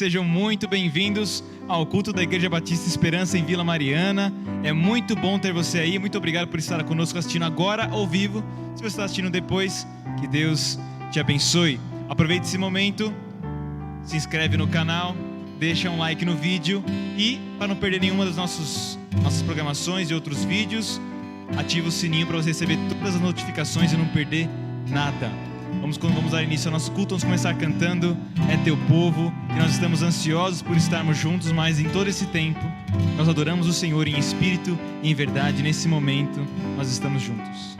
sejam muito bem-vindos ao culto da Igreja Batista Esperança em Vila Mariana. É muito bom ter você aí, muito obrigado por estar conosco assistindo agora ao vivo. Se você está assistindo depois, que Deus te abençoe. Aproveite esse momento, se inscreve no canal, deixa um like no vídeo e, para não perder nenhuma das nossas programações e outros vídeos, ativa o sininho para você receber todas as notificações e não perder nada. Vamos dar início ao nosso culto, vamos começar cantando É Teu Povo, e nós estamos ansiosos por estarmos juntos, mas em todo esse tempo nós adoramos o Senhor em espírito e em verdade. Nesse momento nós estamos juntos.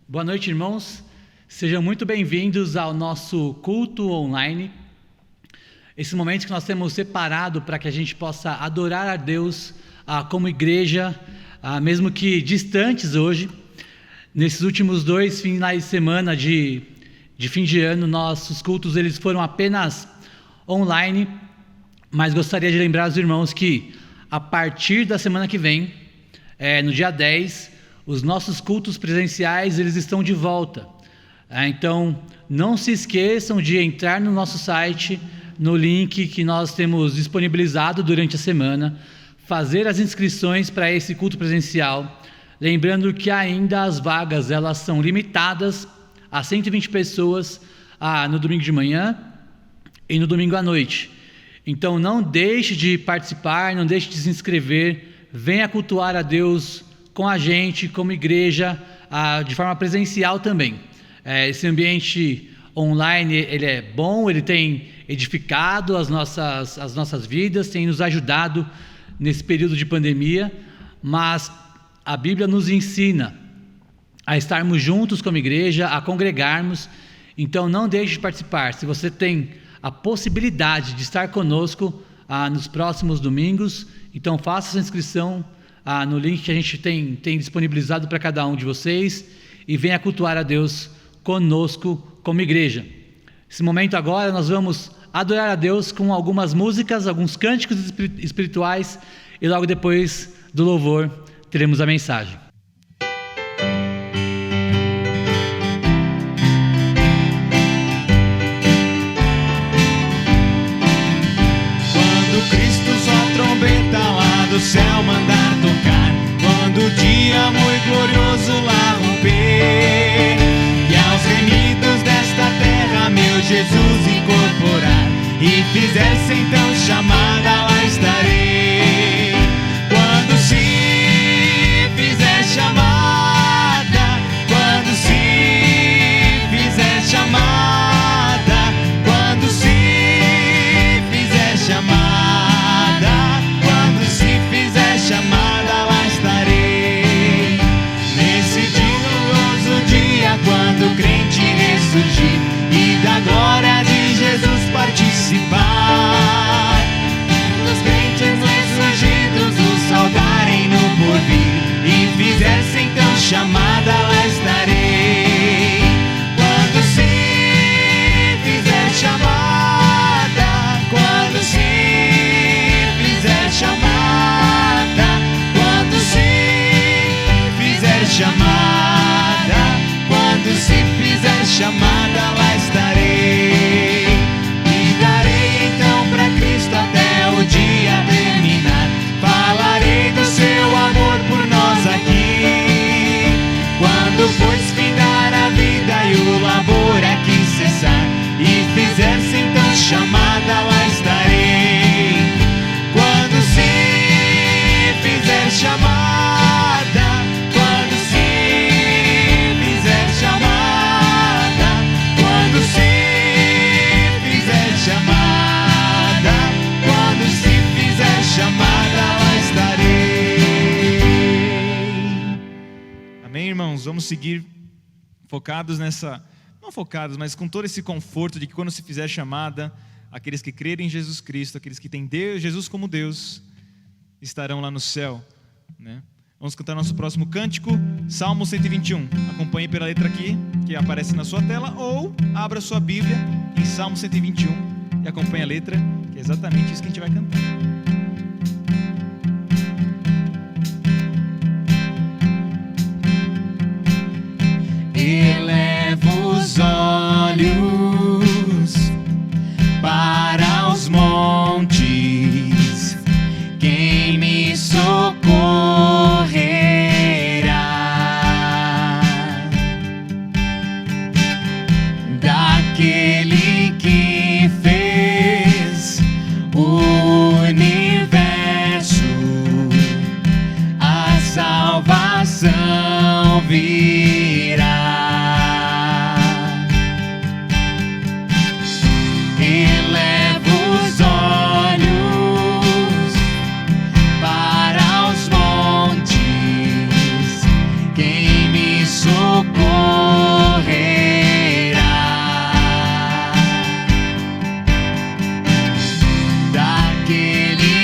Boa noite, irmãos. Sejam muito bem-vindos ao nosso culto online. Esse momento que nós temos separado para que a gente possa adorar a Deus como igreja, mesmo que distantes hoje. Nesses últimos 2 finais de semana de fim de ano, nossos cultos eles foram apenas online, mas gostaria de lembrar os irmãos que a partir da semana que vem, no dia 10, os nossos cultos presenciais, eles estão de volta. Então, não se esqueçam de entrar no nosso site, no link que nós temos disponibilizado durante a semana, fazer as inscrições para esse culto presencial. Lembrando que ainda as vagas, elas são limitadas a 120 pessoas no domingo de manhã e no domingo à noite. Então, não deixe de participar, não deixe de se inscrever, venha cultuar a Deus com a gente, como igreja, de forma presencial também. Esse ambiente online, ele é bom, ele tem edificado as nossas vidas, tem nos ajudado nesse período de pandemia, mas a Bíblia nos ensina a estarmos juntos como igreja, a congregarmos. Então não deixe de participar. Se você tem a possibilidade de estar conosco nos próximos domingos, então faça sua inscrição no link que a gente tem disponibilizado para cada um de vocês e venha cultuar a Deus conosco como igreja. Nesse momento agora nós vamos adorar a Deus com algumas músicas, alguns cânticos espirituais e logo depois do louvor teremos a mensagem. Quando Cristo sua trombeta lá do céu mandar tocar, quando o dia muito glorioso lá romper, e aos remidos desta terra meu Jesus incorporar, e fizer-se então chamada, lá estarei. Quando se fizer chamada, quando se fizer chamada, quando se fizer chamada, quando se fizer chamada, lá estarei. Nesse glorioso dia, quando o crente ressurgir e da glória de Jesus participar, dos crentes ressurgidos nos saudarem no porvir, e fizer-se então chamada, lá estarei. Quando se fizer chamada, quando se fizer chamada, quando se fizer chamada, quando se fizer chamada, lá estarei. E darei então pra Cristo até o dia terminar. Falarei do seu amor por nós aqui. Quando pois findar a vida e o labor aqui cessar, e fizer-se então chamada, lá estarei. Quando se fizer chamada, quando se fizer chamada, quando se fizer chamada, quando se fizer chamada, lá estarei. Amém, irmãos? Vamos seguir focados nessa, não focados, mas com todo esse conforto de que quando se fizer chamada, aqueles que crerem em Jesus Cristo, aqueles que têm Deus, Jesus como Deus, estarão lá no céu, né? Vamos cantar nosso próximo cântico, Salmo 121. Acompanhe pela letra aqui, que aparece na sua tela, ou abra sua Bíblia em Salmo 121 e acompanhe a letra, que é exatamente isso que a gente vai cantar. Elevo os olhos para os montes, quem me socorrerá? Daquele que fez o universo, a salvação virá. Elevo os olhos para os montes, quem me socorrerá? Daquele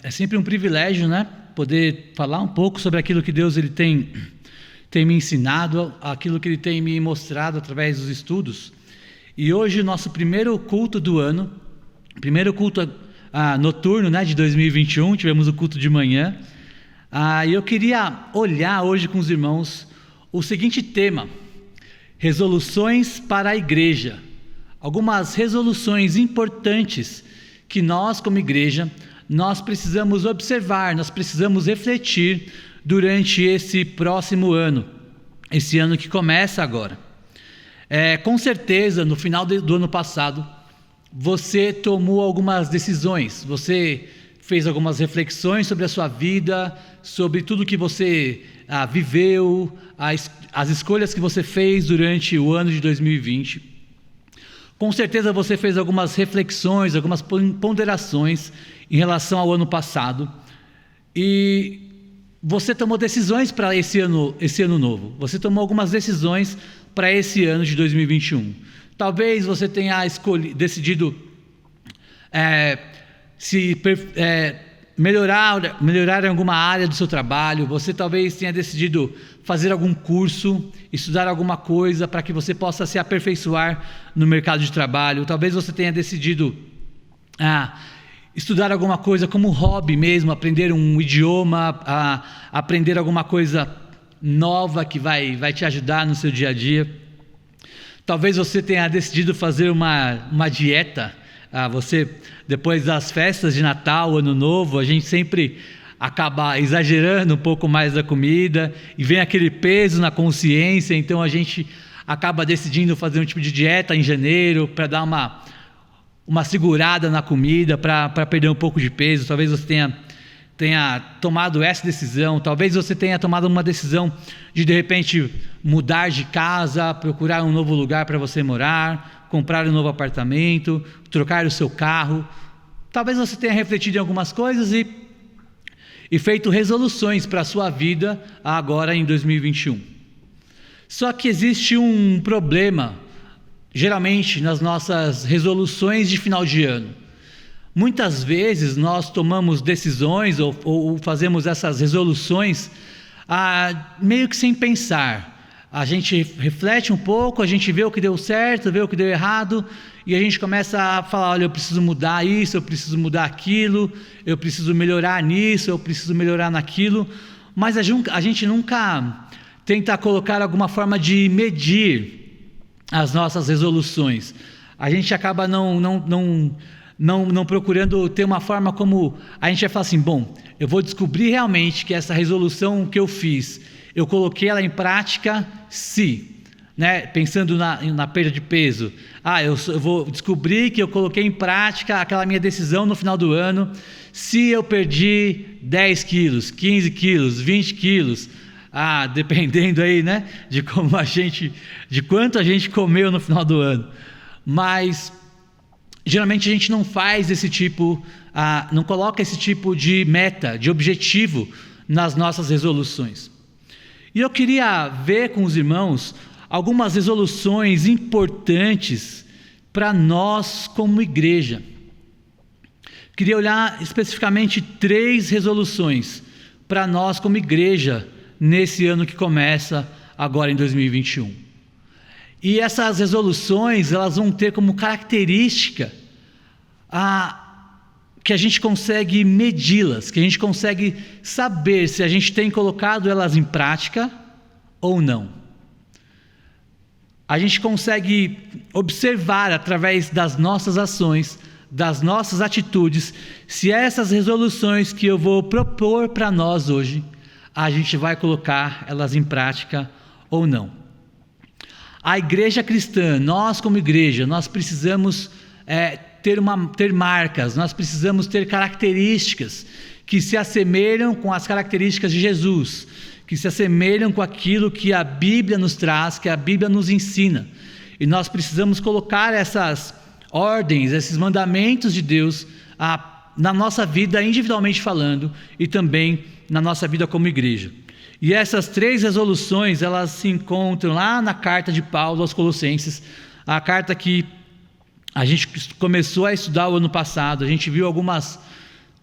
É sempre um privilégio, né? Poder falar um pouco sobre aquilo que Deus ele tem me ensinado, aquilo que Ele tem me mostrado através dos estudos. E hoje, nosso primeiro culto do ano, primeiro culto noturno, né, de 2021, tivemos o culto de manhã. E eu queria olhar hoje com os irmãos o seguinte tema: resoluções para a igreja. Algumas resoluções importantes que nós, como igreja, nós precisamos observar, nós precisamos refletir durante esse próximo ano, esse ano que começa agora. Com certeza, no final do ano passado, você tomou algumas decisões, você fez algumas reflexões sobre a sua vida, sobre tudo que você viveu, as escolhas que você fez durante o ano de 2020. Com certeza você fez algumas reflexões, algumas ponderações em relação ao ano passado, e você tomou decisões para esse ano novo. Você tomou algumas decisões para esse ano de 2021. Talvez você tenha decidido melhorar em alguma área do seu trabalho. Você talvez tenha decidido fazer algum curso, estudar alguma coisa para que você possa se aperfeiçoar no mercado de trabalho. Talvez você tenha decidido estudar alguma coisa como hobby mesmo, aprender um idioma, aprender alguma coisa nova que vai te ajudar no seu dia a dia. Talvez você tenha decidido fazer uma dieta. Você, depois das festas de Natal, Ano Novo, a gente sempre acaba exagerando um pouco mais da comida e vem aquele peso na consciência, então a gente acaba decidindo fazer um tipo de dieta em janeiro para dar uma segurada na comida, para perder um pouco de peso. Talvez você tenha tomado essa decisão. Talvez você tenha tomado uma decisão de repente mudar de casa, procurar um novo lugar para você morar, comprar um novo apartamento, trocar o seu carro. Talvez você tenha refletido em algumas coisas e feito resoluções para a sua vida agora em 2021. Só que existe um problema, geralmente, nas nossas resoluções de final de ano. Muitas vezes nós tomamos decisões ou fazemos essas resoluções meio que sem pensar. A gente reflete um pouco, a gente vê o que deu certo, vê o que deu errado, e a gente começa a falar: olha, eu preciso mudar isso, eu preciso mudar aquilo, eu preciso melhorar nisso, eu preciso melhorar naquilo, mas a gente nunca tenta colocar alguma forma de medir as nossas resoluções. A gente acaba não procurando ter uma forma como a gente vai falar assim: bom, eu vou descobrir realmente que essa resolução que eu fiz, eu coloquei ela em prática, né? Pensando na perda de peso. Eu vou descobrir que eu coloquei em prática aquela minha decisão no final do ano, se eu perdi 10 quilos, 15 quilos, 20 quilos, dependendo aí, né? De quanto a gente comeu no final do ano. Mas geralmente a gente não faz esse tipo, não coloca esse tipo de meta, de objetivo nas nossas resoluções. E eu queria ver com os irmãos algumas resoluções importantes para nós como igreja. Queria olhar especificamente 3 resoluções para nós como igreja nesse ano que começa agora em 2021. E essas resoluções, elas vão ter como característica que a gente consegue medi-las, que a gente consegue saber se a gente tem colocado elas em prática ou não. A gente consegue observar através das nossas ações, das nossas atitudes, se essas resoluções que eu vou propor para nós hoje, a gente vai colocar elas em prática ou não. A igreja cristã, nós como igreja, nós precisamos ter marcas, nós precisamos ter características que se assemelham com as características de Jesus, que se assemelham com aquilo que a Bíblia nos traz, que a Bíblia nos ensina. E nós precisamos colocar essas ordens, esses mandamentos de Deus na nossa vida individualmente falando e também na nossa vida como igreja. E essas 3 resoluções, elas se encontram lá na carta de Paulo aos Colossenses, a carta que a gente começou a estudar o ano passado. A gente viu algumas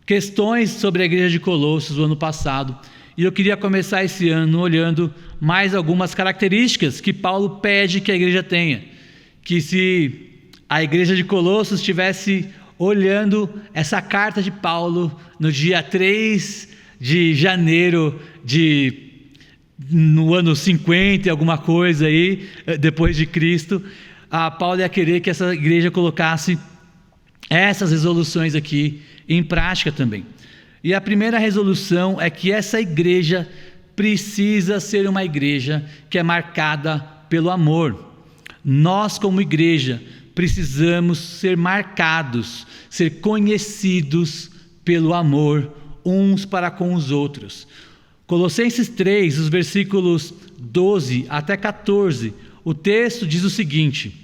questões sobre a igreja de Colossos do ano passado, e eu queria começar esse ano olhando mais algumas características que Paulo pede que a igreja tenha. Que se a igreja de Colossos estivesse olhando essa carta de Paulo no dia 3 de janeiro no ano 50 e alguma coisa aí, depois de Cristo, Paulo ia querer que essa igreja colocasse essas resoluções aqui em prática também. E a primeira resolução é que essa igreja precisa ser uma igreja que é marcada pelo amor. Nós, como igreja, precisamos ser marcados, ser conhecidos pelo amor uns para com os outros. Colossenses 3, os versículos 12 até 14, o texto diz o seguinte: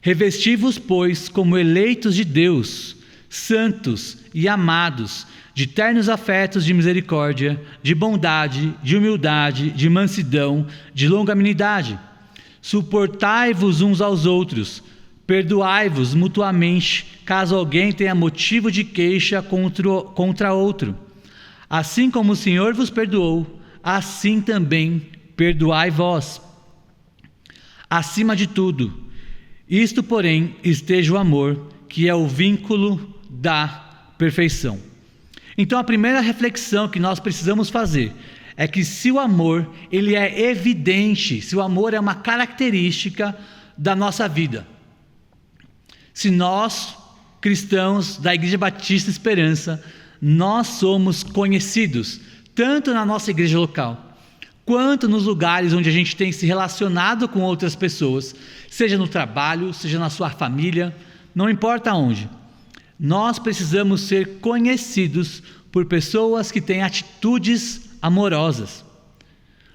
revesti-vos, pois, como eleitos de Deus, santos e amados, de ternos afetos de misericórdia, de bondade, de humildade, de mansidão, de longanimidade. Suportai-vos uns aos outros, perdoai-vos mutuamente, caso alguém tenha motivo de queixa contra outro. Assim como o Senhor vos perdoou, assim também perdoai vós. Acima de tudo, isto, porém, esteja o amor, que é o vínculo da perfeição. Então, a primeira reflexão que nós precisamos fazer é que se o amor, ele é evidente, se o amor é uma característica da nossa vida, se nós, cristãos da Igreja Batista Esperança, nós somos conhecidos, tanto na nossa igreja local, quanto nos lugares onde a gente tem se relacionado com outras pessoas, seja no trabalho, seja na sua família, não importa onde, nós precisamos ser conhecidos por pessoas que têm atitudes amorosas.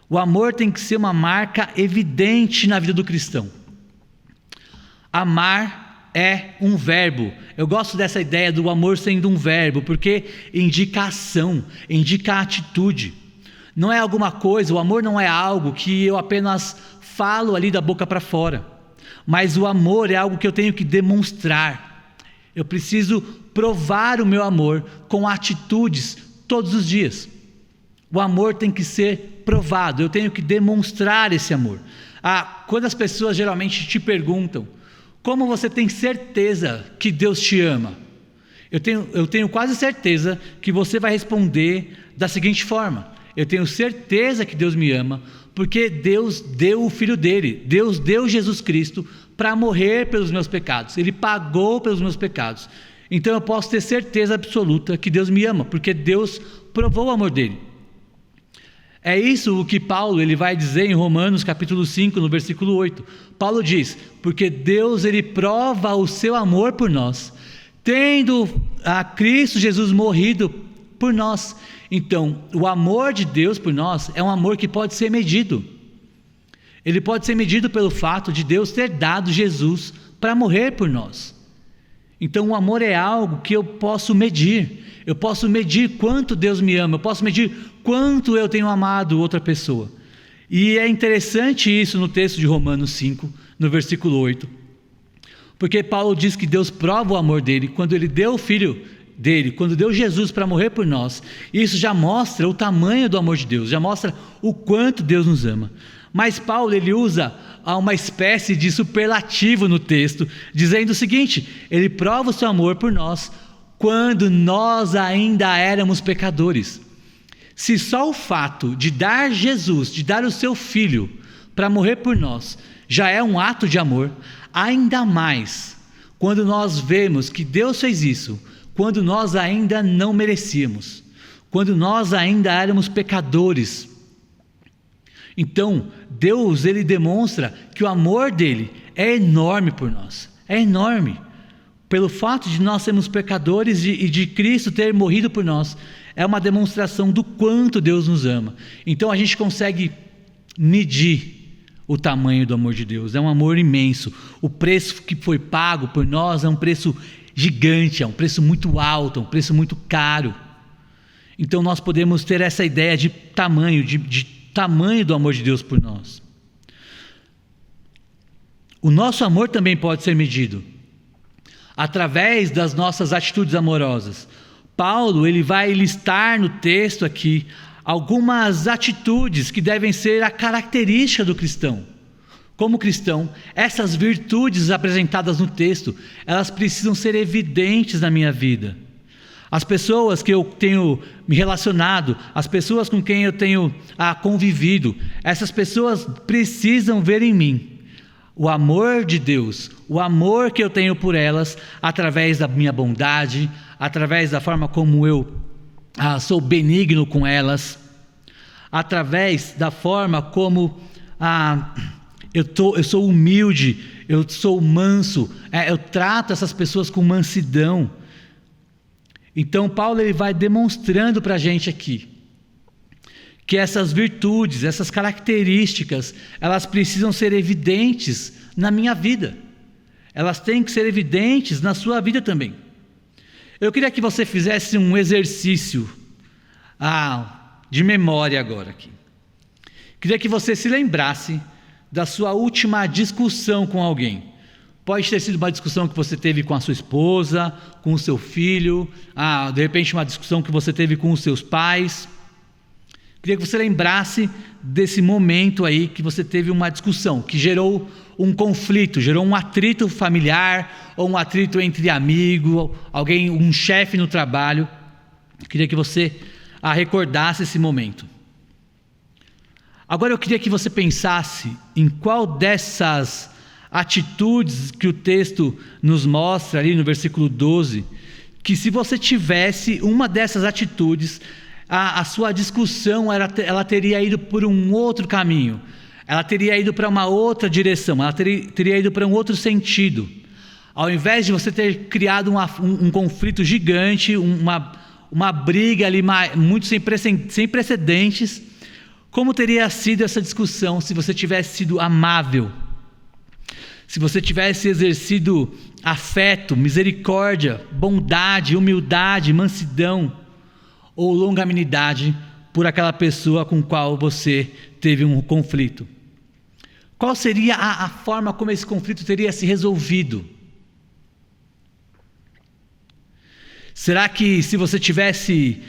O amor tem que ser uma marca evidente na vida do cristão. Amar é um verbo. Eu gosto dessa ideia do amor sendo um verbo, porque indica ação, indica atitude. Não é alguma coisa, o amor não é algo que eu apenas falo ali da boca para fora, mas o amor é algo que eu tenho que demonstrar. Eu preciso provar o meu amor com atitudes todos os dias. O amor tem que ser provado, eu tenho que demonstrar esse amor. Quando as pessoas geralmente te perguntam, como você tem certeza que Deus te ama? Eu tenho quase certeza que você vai responder da seguinte forma: eu tenho certeza que Deus me ama, porque Deus deu o Filho dele, Deus deu Jesus Cristo para morrer pelos meus pecados, Ele pagou pelos meus pecados. Então eu posso ter certeza absoluta que Deus me ama, porque Deus provou o amor dele. É isso o que Paulo ele vai dizer em Romanos capítulo 5, no versículo 8. Paulo diz, porque Deus ele prova o seu amor por nós, tendo a Cristo Jesus morrido por nós. Então, o amor de Deus por nós é um amor que pode ser medido. Ele pode ser medido pelo fato de Deus ter dado Jesus para morrer por nós. Então, o amor é algo que eu posso medir. Eu posso medir quanto Deus me ama, eu posso medir quanto eu tenho amado outra pessoa. E é interessante isso no texto de Romanos 5, no versículo 8, porque Paulo diz que Deus prova o amor dele quando ele deu o Filho dele, quando deu Jesus para morrer por nós. Isso já mostra o tamanho do amor de Deus, já mostra o quanto Deus nos ama. Mas Paulo ele usa uma espécie de superlativo no texto, dizendo o seguinte: ele prova o seu amor por nós quando nós ainda éramos pecadores. Se só o fato de dar Jesus, de dar o seu Filho para morrer por nós, já é um ato de amor, ainda mais quando nós vemos que Deus fez isso, quando nós ainda não merecíamos, quando nós ainda éramos pecadores. Então, Deus ele demonstra que o amor dele é enorme por nós, é enorme. Pelo fato de nós sermos pecadores e de Cristo ter morrido por nós, é uma demonstração do quanto Deus nos ama. Então a gente consegue medir o tamanho do amor de Deus, é um amor imenso. O preço que foi pago por nós é um preço gigante, é um preço muito alto, é um preço muito caro. Então nós podemos ter essa ideia de tamanho, de tamanho do amor de Deus por nós. O nosso amor também pode ser medido através das nossas atitudes amorosas. Paulo ele vai listar no texto aqui algumas atitudes que devem ser a característica do cristão. Como cristão, essas virtudes apresentadas no texto, elas precisam ser evidentes na minha vida. As pessoas que eu tenho me relacionado, as pessoas com quem eu tenho convivido, essas pessoas precisam ver em mim o amor de Deus, o amor que eu tenho por elas, através da minha bondade, através da forma como eu sou benigno com elas, através da forma como eu sou humilde, eu sou manso, eu trato essas pessoas com mansidão. Então Paulo ele vai demonstrando para a gente aqui que essas virtudes, essas características, elas precisam ser evidentes na minha vida. Elas têm que ser evidentes na sua vida também. Eu queria que você fizesse um exercício de memória agora aqui. Queria que você se lembrasse da sua última discussão com alguém. Pode ter sido uma discussão que você teve com a sua esposa, com o seu filho, de repente uma discussão que você teve com os seus pais. Queria que você lembrasse desse momento aí que você teve uma discussão, que gerou um conflito, gerou um atrito familiar, ou um atrito entre amigos, alguém, um chefe no trabalho. Queria que você recordasse esse momento. Agora eu queria que você pensasse em qual dessas atitudes que o texto nos mostra ali no versículo 12, que se você tivesse uma dessas atitudes, a sua discussão ela teria ido por um outro caminho, ela teria ido para uma outra direção, ela teria ido para um outro sentido. Ao invés de você ter criado um conflito gigante, uma briga ali muito sem precedentes, como teria sido essa discussão se você tivesse sido amável, se você tivesse exercido afeto, misericórdia, bondade, humildade, mansidão ou longanimidade por aquela pessoa com qual você teve um conflito? Qual seria a forma como esse conflito teria se resolvido? Será que se você tivesse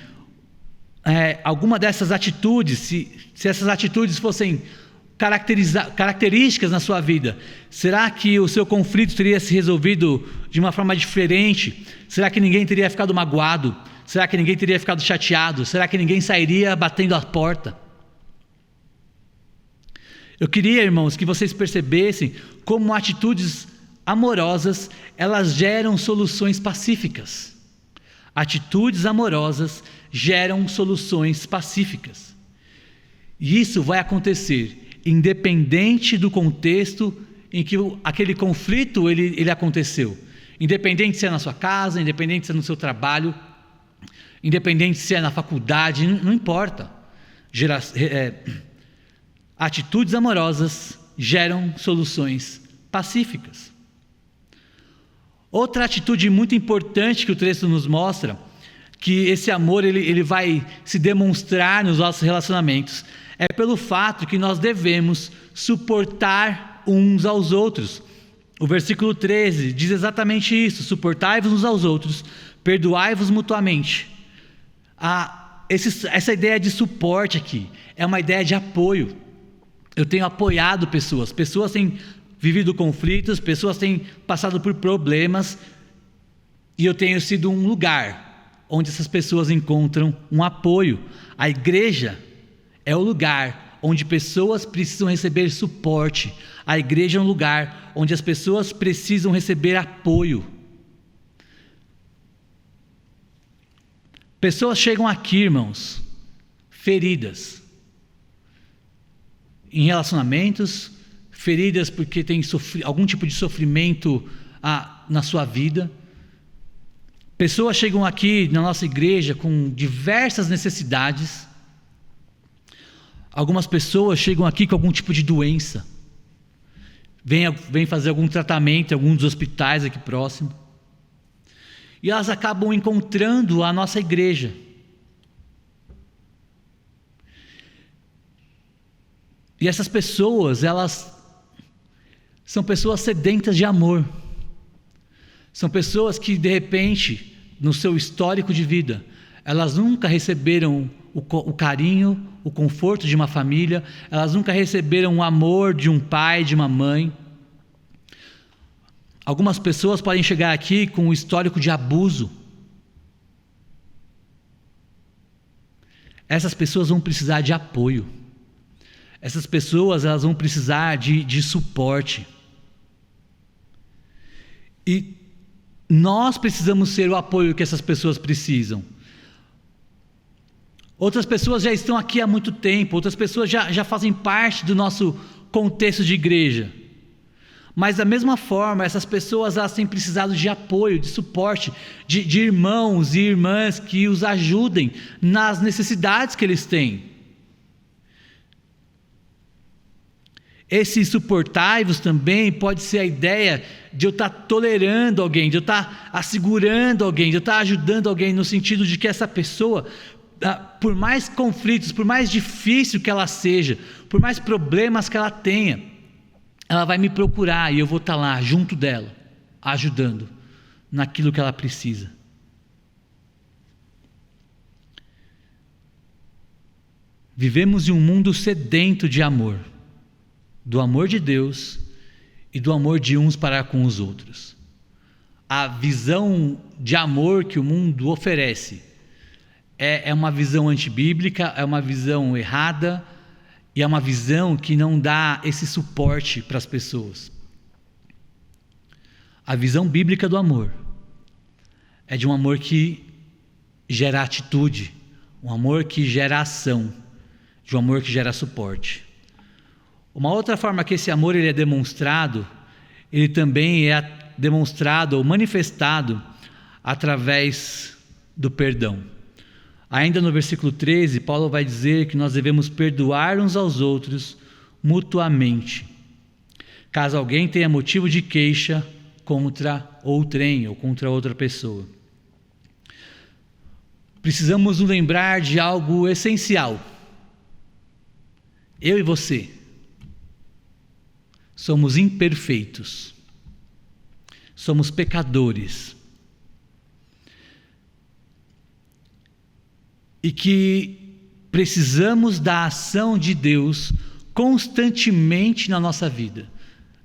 alguma dessas atitudes, se essas atitudes fossem características na sua vida, será que o seu conflito teria se resolvido de uma forma diferente? Será que ninguém teria ficado magoado? Será que ninguém teria ficado chateado? Será que ninguém sairia batendo a porta? Eu queria, irmãos, que vocês percebessem como atitudes amorosas, elas geram soluções pacíficas. Atitudes amorosas geram soluções pacíficas. E isso vai acontecer independente do contexto em que aquele conflito ele aconteceu. Independente se é na sua casa, independente se é no seu trabalho, independente se é na faculdade, não importa. Atitudes amorosas geram soluções pacíficas. Outra atitude muito importante que o texto nos mostra, que esse amor ele vai se demonstrar nos nossos relacionamentos, é pelo fato que nós devemos suportar uns aos outros. O versículo 13 diz exatamente isso: suportai-vos uns aos outros, perdoai-vos mutuamente. Essa ideia de suporte aqui é uma ideia de apoio. Eu tenho apoiado pessoas têm vivido conflitos, pessoas têm passado por problemas, e eu tenho sido um lugar onde essas pessoas encontram um apoio. A igreja é o lugar onde pessoas precisam receber suporte. A igreja é um lugar onde as pessoas precisam receber apoio. Pessoas chegam aqui, irmãos, feridas em relacionamentos, feridas porque tem algum tipo de sofrimento na sua vida. Pessoas chegam aqui na nossa igreja com diversas necessidades. Algumas pessoas chegam aqui com algum tipo de doença. Vêm fazer algum tratamento em algum dos hospitais aqui próximo. E elas acabam encontrando a nossa igreja. E essas pessoas, elas são pessoas sedentas de amor. São pessoas que de repente no seu histórico de vida, elas nunca receberam o carinho, o conforto de uma família, elas nunca receberam o amor de um pai, de uma mãe. Algumas pessoas podem chegar aqui com um histórico de abuso. Essas pessoas vão precisar de apoio. Essas pessoas, elas vão precisar de suporte. E nós precisamos ser o apoio que essas pessoas precisam. Outras pessoas já estão aqui há muito tempo, outras pessoas já fazem parte do nosso contexto de igreja. Mas da mesma forma, essas pessoas elas têm precisado de apoio, de suporte, de irmãos e irmãs que os ajudem nas necessidades que eles têm. Esse suportai-vos também pode ser a ideia de eu estar tolerando alguém, de eu estar assegurando alguém, de eu estar ajudando alguém, no sentido de que essa pessoa, por mais conflitos, por mais difícil que ela seja, por mais problemas que ela tenha, ela vai me procurar e eu vou estar lá junto dela, ajudando naquilo que ela precisa. Vivemos em um mundo sedento de amor, do amor de Deus e do amor de uns para com os outros. A visão de amor que o mundo oferece é uma visão antibíblica, é uma visão errada, e é uma visão que não dá esse suporte para as pessoas. A visão bíblica do amor é de um amor que gera atitude, um amor que gera ação, de um amor que gera suporte. Uma outra forma que esse amor ele é demonstrado, ele também é demonstrado ou manifestado através do perdão. Ainda no versículo 13, Paulo vai dizer que nós devemos perdoar uns aos outros mutuamente, caso alguém tenha motivo de queixa contra outrem ou contra outra pessoa. Precisamos nos lembrar de algo essencial. Eu e você somos imperfeitos, somos pecadores, e que precisamos da ação de Deus constantemente na nossa vida.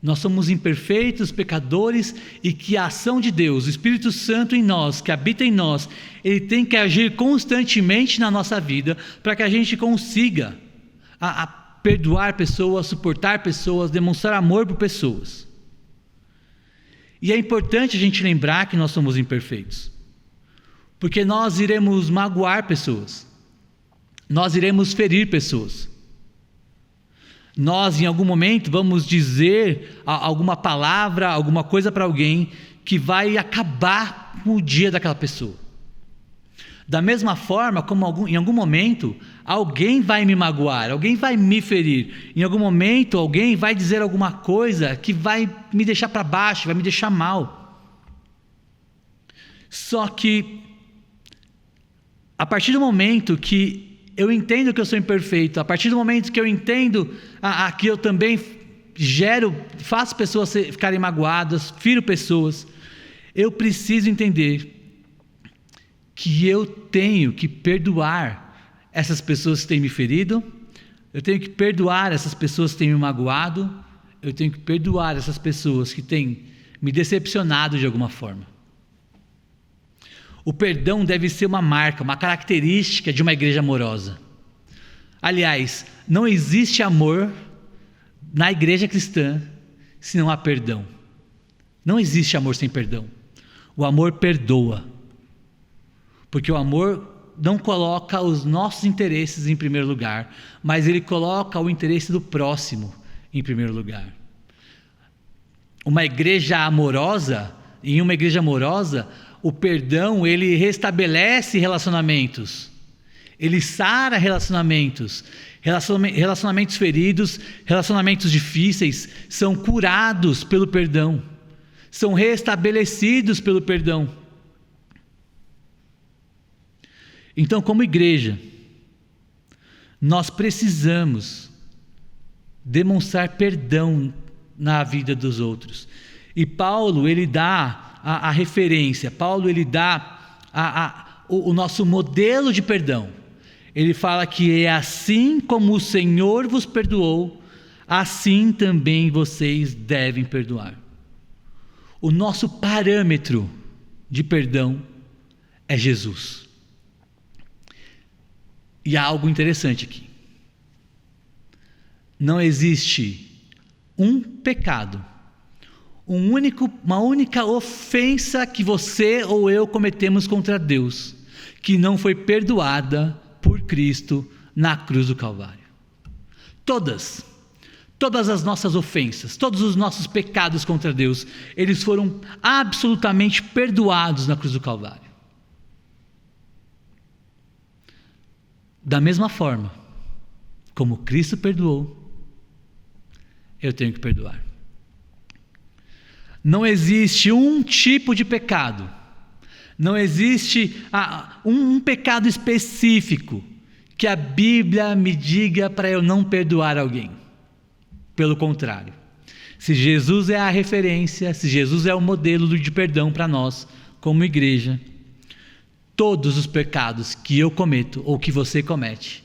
Nós somos imperfeitos, pecadores, e que a ação de Deus, o Espírito Santo em nós, que habita em nós, ele tem que agir constantemente na nossa vida para que a gente consiga a perdoar pessoas, suportar pessoas, demonstrar amor por pessoas. E é importante a gente lembrar que nós somos imperfeitos, porque nós iremos magoar pessoas, nós iremos ferir pessoas, nós em algum momento vamos dizer alguma palavra, alguma coisa para alguém que vai acabar com o dia daquela pessoa. Da mesma forma como em algum momento alguém vai me magoar, alguém vai me ferir, em algum momento alguém vai dizer alguma coisa que vai me deixar para baixo, vai me deixar mal. Só que a partir do momento que eu entendo que eu sou imperfeito, a partir do momento que eu entendo que eu também faço pessoas ficarem magoadas, firo pessoas, eu preciso entender que eu tenho que perdoar essas pessoas que têm me ferido, eu tenho que perdoar essas pessoas que têm me magoado, eu tenho que perdoar essas pessoas que têm me decepcionado de alguma forma. O perdão deve ser uma marca, uma característica de uma igreja amorosa. Aliás, não existe amor na igreja cristã se não há perdão. Não existe amor sem perdão. O amor perdoa. Porque o amor não coloca os nossos interesses em primeiro lugar, mas ele coloca o interesse do próximo em primeiro lugar. Uma igreja amorosa, em uma igreja amorosa, o perdão, ele restabelece relacionamentos, ele sara relacionamentos, relacionamentos feridos, relacionamentos difíceis, são curados pelo perdão, são restabelecidos pelo perdão. Então, como igreja, nós precisamos demonstrar perdão na vida dos outros. E Paulo, ele dá a referência, Paulo ele dá o nosso modelo de perdão. Ele fala que é assim como o Senhor vos perdoou, assim também vocês devem perdoar. O nosso parâmetro de perdão é Jesus. E há algo interessante aqui. Não existe um pecado, uma única ofensa que você ou eu cometemos contra Deus, que não foi perdoada por Cristo na cruz do Calvário. Todas as nossas ofensas, todos os nossos pecados contra Deus, eles foram absolutamente perdoados na cruz do Calvário. Da mesma forma como Cristo perdoou, eu tenho que perdoar. Não existe um tipo de pecado, não existe um pecado específico que a Bíblia me diga para eu não perdoar alguém. Pelo contrário, se Jesus é a referência, se Jesus é o modelo de perdão para nós, como igreja, todos os pecados que eu cometo, ou que você comete,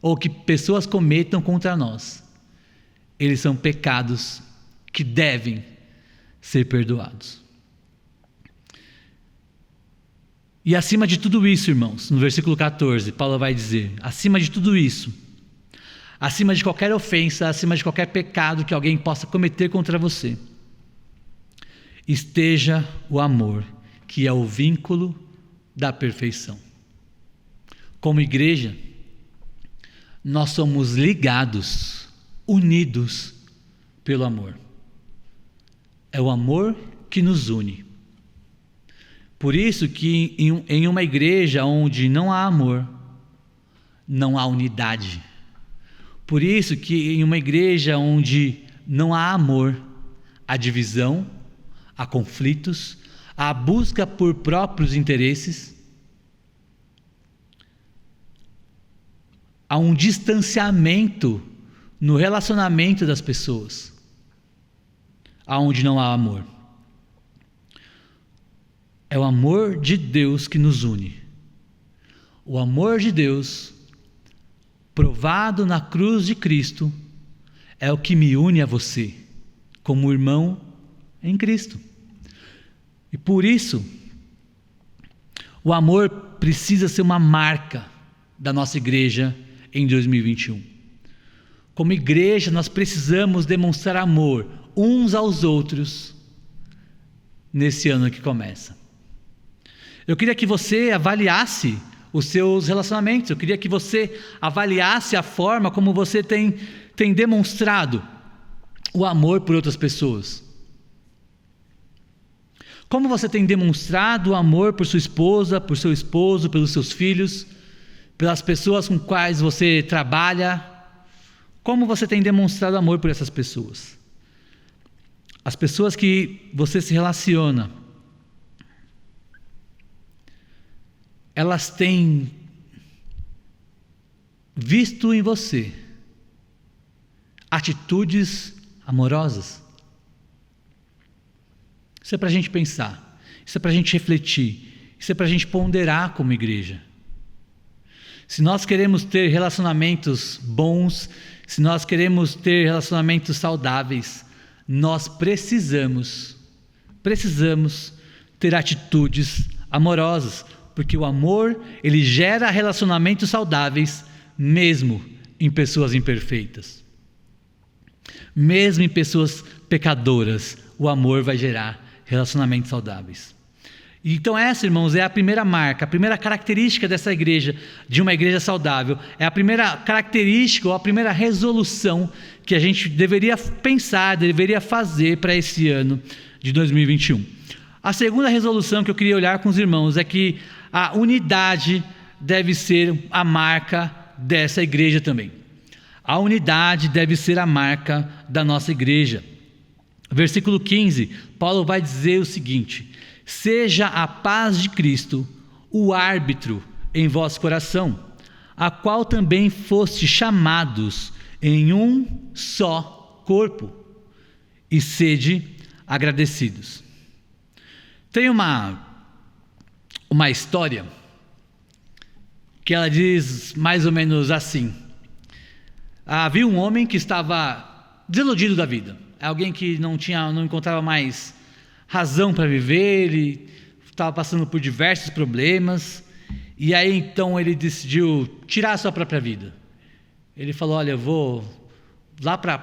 ou que pessoas cometam contra nós, eles são pecados que devem ser perdoados. E acima de tudo isso, irmãos, no versículo 14, Paulo vai dizer, acima de tudo isso, acima de qualquer ofensa, acima de qualquer pecado que alguém possa cometer contra você, esteja o amor, que é o vínculo da perfeição. Como igreja, nós somos ligados, unidos pelo amor. É o amor que nos une. Por isso que em uma igreja onde não há amor, não há unidade. Por isso que em uma igreja onde não há amor, há divisão, há conflitos, há busca por próprios interesses, há um distanciamento no relacionamento das pessoas, aonde não há amor. É o amor de Deus que nos une. O amor de Deus, provado na cruz de Cristo, é o que me une a você, como irmão em Cristo. E por isso, o amor precisa ser uma marca da nossa igreja em 2021. Como igreja, nós precisamos demonstrar amor uns aos outros nesse ano que começa. Eu queria que você avaliasse os seus relacionamentos, eu queria que você avaliasse a forma como você tem demonstrado o amor por outras pessoas. Como você tem demonstrado o amor por sua esposa, por seu esposo, pelos seus filhos, pelas pessoas com quais você trabalha? Como você tem demonstrado amor por essas pessoas? As pessoas que você se relaciona, elas têm visto em você atitudes amorosas? Isso é para a gente pensar, isso é para a gente refletir, isso é para a gente ponderar como igreja. Se nós queremos ter relacionamentos bons, se nós queremos ter relacionamentos saudáveis, nós precisamos ter atitudes amorosas, porque o amor, ele gera relacionamentos saudáveis, mesmo em pessoas imperfeitas. Mesmo em pessoas pecadoras, o amor vai gerar relacionamentos saudáveis. Então essa, irmãos, é a primeira marca, a primeira característica dessa igreja, de uma igreja saudável. É a primeira característica ou a primeira resolução que a gente deveria pensar, deveria fazer para esse ano de 2021. A segunda resolução que eu queria olhar com os irmãos é que a unidade deve ser a marca dessa igreja também. A unidade deve ser a marca da nossa igreja. Versículo 15, Paulo vai dizer o seguinte: seja a paz de Cristo o árbitro em vosso coração, a qual também foste chamados em um só corpo, e sede agradecidos. Tem uma uma história que ela diz mais ou menos assim. Havia um homem que estava desiludido da vida, alguém que não encontrava mais razão para viver, ele estava passando por diversos problemas, e aí então ele decidiu tirar a sua própria vida. Ele falou: olha, eu vou lá para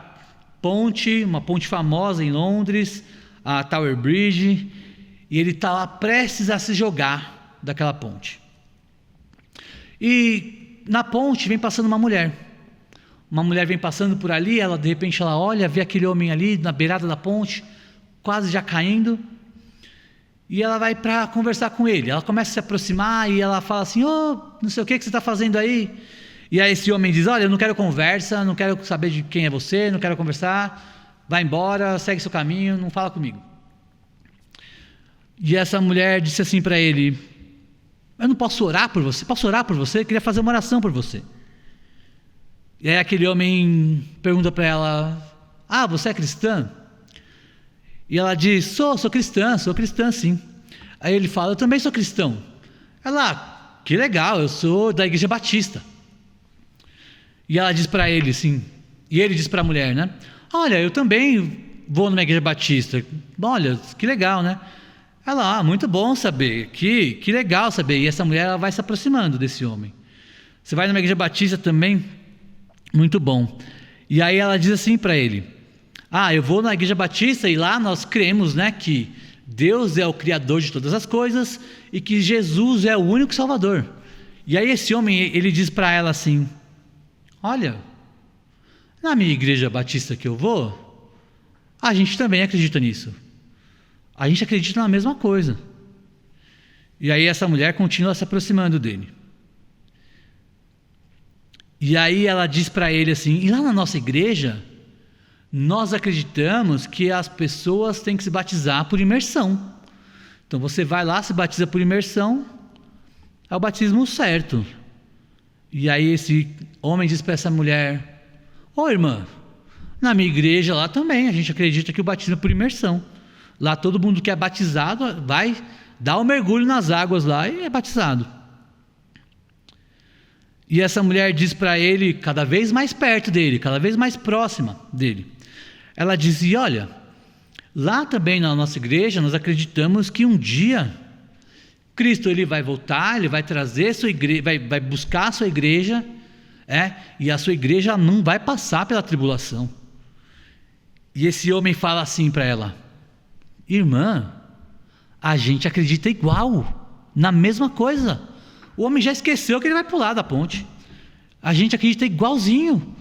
ponte, uma ponte famosa em Londres, a Tower Bridge, e ele está lá prestes a se jogar daquela ponte. E na ponte vem passando uma mulher vem passando por ali, de repente ela olha, vê aquele homem ali na beirada da ponte, quase já caindo, e ela vai para conversar com ele. Ela começa a se aproximar e ela fala assim: não sei o que você está fazendo aí. E aí esse homem diz: olha, eu não quero conversa, não quero saber de quem é você, não quero conversar, vai embora, segue seu caminho, não fala comigo. E essa mulher disse assim para ele: eu não posso orar por você? Posso orar por você? Eu queria fazer uma oração por você. E aí aquele homem pergunta para ela: você é cristã? E ela diz: sou cristã sim. Aí ele fala: eu também sou cristão. Ela: que legal, eu sou da Igreja Batista. E ela diz para ele assim, e ele diz para a mulher, né: olha, eu também vou numa Igreja Batista. Olha, que legal, né? Ela: muito bom saber, que legal saber. E essa mulher, ela vai se aproximando desse homem. Você vai numa Igreja Batista também? Muito bom. E aí ela diz assim para ele: eu vou na Igreja Batista e lá nós cremos, né, que Deus é o Criador de todas as coisas e que Jesus é o único Salvador. E aí esse homem, ele diz para ela assim: olha, na minha Igreja Batista que eu vou, a gente também acredita nisso. A gente acredita na mesma coisa. E aí essa mulher continua se aproximando dele. E aí ela diz para ele assim: e lá na nossa igreja, nós acreditamos que as pessoas têm que se batizar por imersão. Então você vai lá, se batiza por imersão, é o batismo certo. E aí esse homem diz para essa mulher: irmã, na minha igreja lá também a gente acredita que o batismo é por imersão. Lá todo mundo que é batizado vai dar um mergulho nas águas lá e é batizado. E essa mulher diz para ele, cada vez mais perto dele, cada vez mais próxima dele, ela diz: e olha, lá também na nossa igreja nós acreditamos que um dia Cristo ele vai voltar, ele vai trazer sua igreja, vai buscar a sua igreja, e a sua igreja não vai passar pela tribulação. E esse homem fala assim para ela: irmã, a gente acredita igual, na mesma coisa. O homem já esqueceu que ele vai pular da ponte. A gente acredita igualzinho.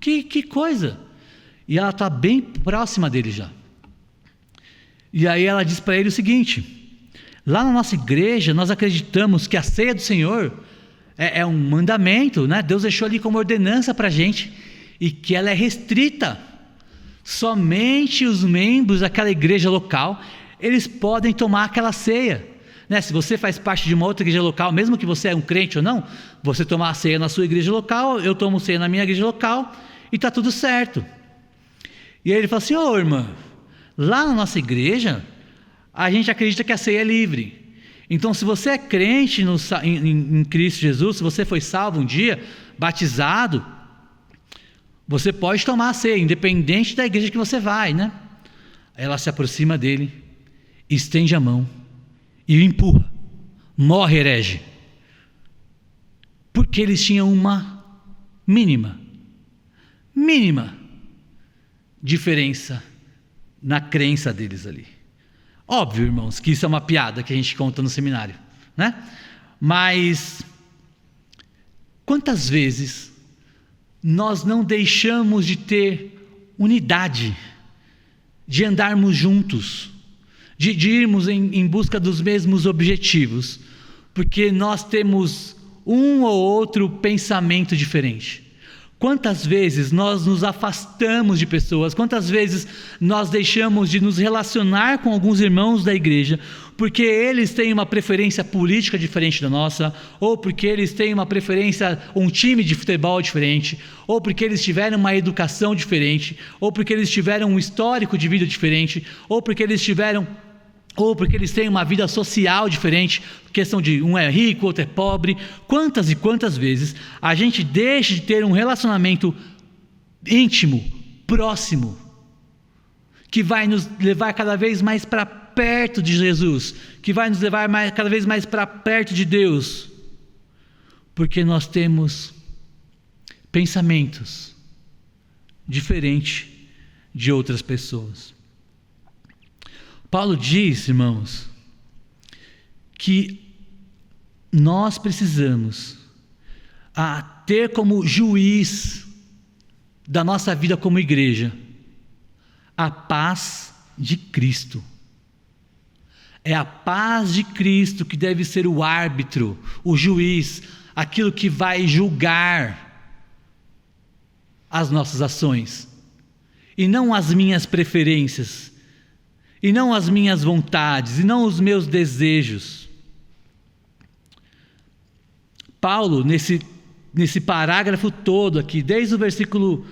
Que coisa. E ela está bem próxima dele já. E aí ela diz para ele o seguinte: lá na nossa igreja nós acreditamos que a ceia do Senhor é um mandamento, né? Deus deixou ali como ordenança para a gente, e que ela é restrita. Somente os membros daquela igreja local, eles podem tomar aquela ceia, né? Se você faz parte de uma outra igreja local, mesmo que você é um crente ou não, você tomar a ceia na sua igreja local, eu tomo ceia na minha igreja local, e está tudo certo. E aí ele fala assim: irmã, lá na nossa igreja a gente acredita que a ceia é livre. Então se você é crente em Cristo Jesus, se você foi salvo um dia, batizado, você pode tomar a ceia, independente da igreja que você vai, né? Aí ela se aproxima dele, estende a mão e o empurra. Morre, herege. Porque eles tinham uma mínima diferença na crença deles ali. Óbvio, irmãos, que isso é uma piada que a gente conta no seminário, né? Mas quantas vezes nós não deixamos de ter unidade, de andarmos juntos, de irmos em busca dos mesmos objetivos, porque nós temos um ou outro pensamento diferente. Quantas vezes nós nos afastamos de pessoas, quantas vezes nós deixamos de nos relacionar com alguns irmãos da igreja, porque eles têm uma preferência política diferente da nossa, ou porque eles têm uma preferência, um time de futebol diferente, ou porque eles tiveram uma educação diferente, ou porque eles tiveram um histórico de vida diferente, ou porque eles tiveram ou porque eles têm uma vida social diferente, questão de um é rico, outro é pobre. Quantas e quantas vezes a gente deixa de ter um relacionamento íntimo, próximo, que vai nos levar cada vez mais para perto de Jesus, que vai nos levar cada vez mais para perto de Deus, porque nós temos pensamentos diferentes de outras pessoas. Paulo diz, irmãos, que nós precisamos ter como juiz da nossa vida como igreja a paz de Cristo. É a paz de Cristo que deve ser o árbitro, o juiz, aquilo que vai julgar as nossas ações, e não as minhas preferências, e não as minhas vontades, e não os meus desejos. Paulo, nesse parágrafo todo aqui, desde o versículo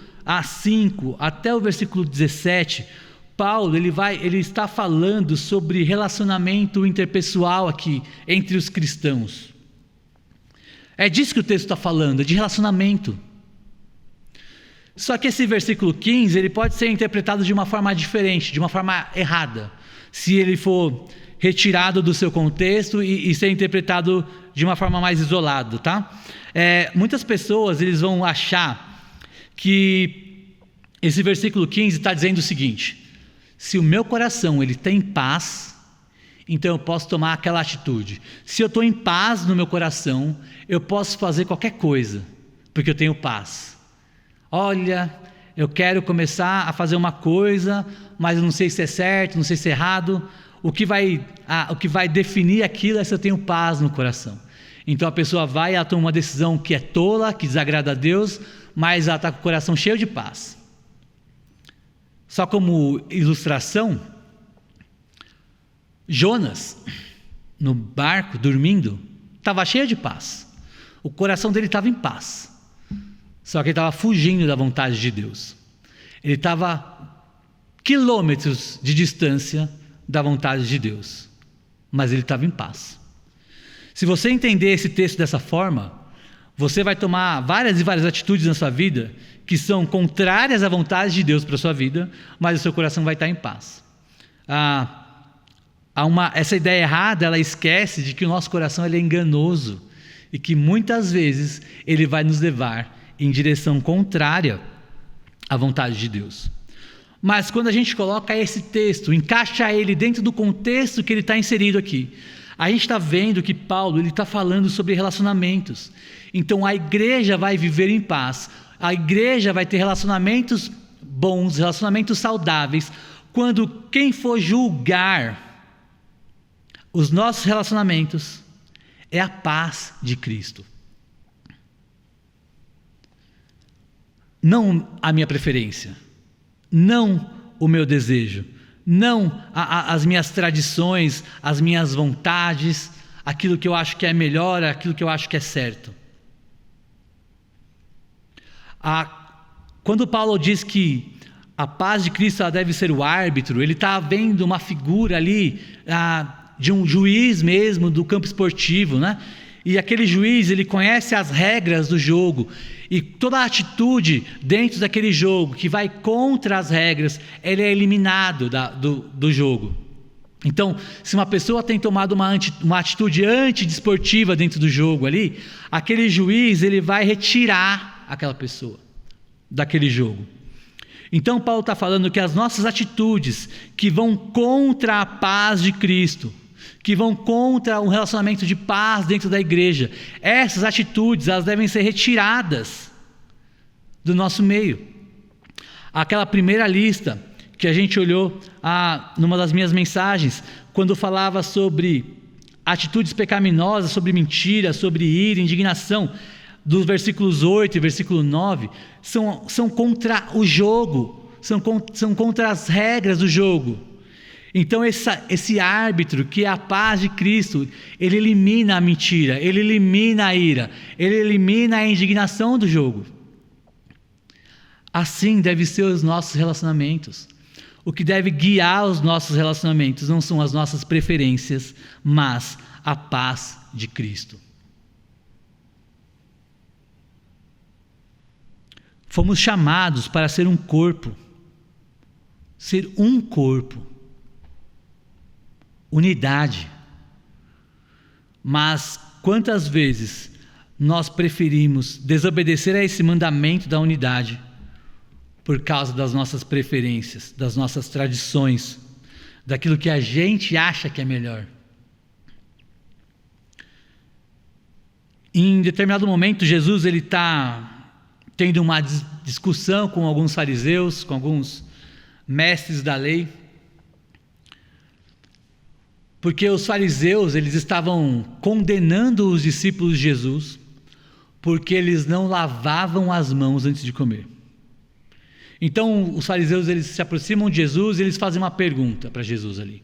5 até o versículo 17, Paulo ele está falando sobre relacionamento interpessoal aqui entre os cristãos. É disso que o texto está falando, é de relacionamento. Só que esse versículo 15, ele pode ser interpretado de uma forma diferente, de uma forma errada, se ele for retirado do seu contexto e ser interpretado de uma forma mais isolada, tá? Muitas pessoas, eles vão achar que esse versículo 15 está dizendo o seguinte: se o meu coração ele está em paz, então eu posso tomar aquela atitude. Se eu estou em paz no meu coração, eu posso fazer qualquer coisa, porque eu tenho paz. Olha, eu quero começar a fazer uma coisa, mas eu não sei se é certo, não sei se é errado. O que vai definir aquilo é se eu tenho paz no coração. Então a pessoa vai, ela toma uma decisão que é tola, que desagrada a Deus, mas ela está com o coração cheio de paz. Só como ilustração, Jonas, no barco, dormindo, estava cheio de paz. O coração dele estava em paz. Só que ele estava fugindo da vontade de Deus. Ele estava quilômetros de distância da vontade de Deus. Mas ele estava em paz. Se você entender esse texto dessa forma, você vai tomar várias e várias atitudes na sua vida que são contrárias à vontade de Deus para a sua vida, mas o seu coração vai estar em paz. Essa ideia errada, ela esquece de que o nosso coração ele é enganoso e que muitas vezes ele vai nos levar em direção contrária à vontade de Deus. Mas quando a gente coloca esse texto, encaixa ele dentro do contexto que ele está inserido aqui, a gente está vendo que Paulo ele está falando sobre relacionamentos. Então a igreja vai viver em paz, a igreja vai ter relacionamentos bons, relacionamentos saudáveis, quando quem for julgar os nossos relacionamentos é a paz de Cristo. Não a minha preferência, não o meu desejo, não as minhas tradições, as minhas vontades, aquilo que eu acho que é melhor, aquilo que eu acho que é certo. Quando Paulo diz que a paz de Cristo ela deve ser o árbitro, ele está vendo uma figura ali de um juiz mesmo do campo esportivo, né? E aquele juiz, ele conhece as regras do jogo, e toda atitude dentro daquele jogo que vai contra as regras, ele é eliminado do jogo. Então, se uma pessoa tem tomado uma atitude antidesportiva dentro do jogo ali, aquele juiz ele vai retirar aquela pessoa daquele jogo. Então Paulo está falando que as nossas atitudes que vão contra a paz de Cristo, que vão contra um relacionamento de paz dentro da igreja, essas atitudes elas devem ser retiradas do nosso meio. Aquela primeira lista que a gente olhou numa das minhas mensagens, quando falava sobre atitudes pecaminosas, sobre mentira, sobre ira, indignação, dos versículos 8 e versículo 9, são contra o jogo, são contra as regras do jogo. Então esse árbitro, que é a paz de Cristo, ele elimina a mentira, ele elimina a ira, ele elimina a indignação do jogo. Assim devem ser os nossos relacionamentos. O que deve guiar os nossos relacionamentos não são as nossas preferências, mas a paz de Cristo. Fomos chamados para ser um corpo. Ser um corpo. Unidade. Mas quantas vezes nós preferimos desobedecer a esse mandamento da unidade por causa das nossas preferências, das nossas tradições, daquilo que a gente acha que é melhor? Em determinado momento, Jesus está tendo uma discussão com alguns fariseus, com alguns mestres da lei, porque os fariseus, eles estavam condenando os discípulos de Jesus, porque eles não lavavam as mãos antes de comer. Então, os fariseus, eles se aproximam de Jesus e eles fazem uma pergunta para Jesus ali.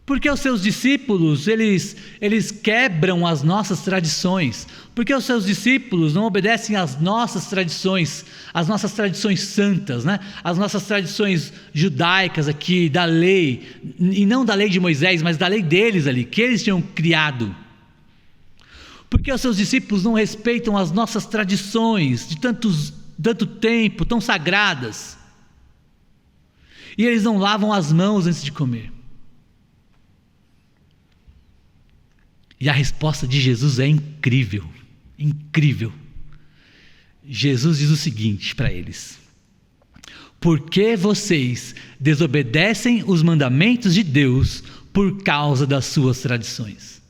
Por que os seus discípulos, eles quebram as nossas tradições? Por que os seus discípulos não obedecem às nossas tradições santas, né? As nossas tradições judaicas aqui, da lei, e não da lei de Moisés, mas da lei deles ali, que eles tinham criado. Por que os seus discípulos não respeitam as nossas tradições de tanto tempo, tão sagradas? E eles não lavam as mãos antes de comer. E a resposta de Jesus é incrível, incrível. Jesus diz o seguinte para eles: por que vocês desobedecem os mandamentos de Deus por causa das suas tradições?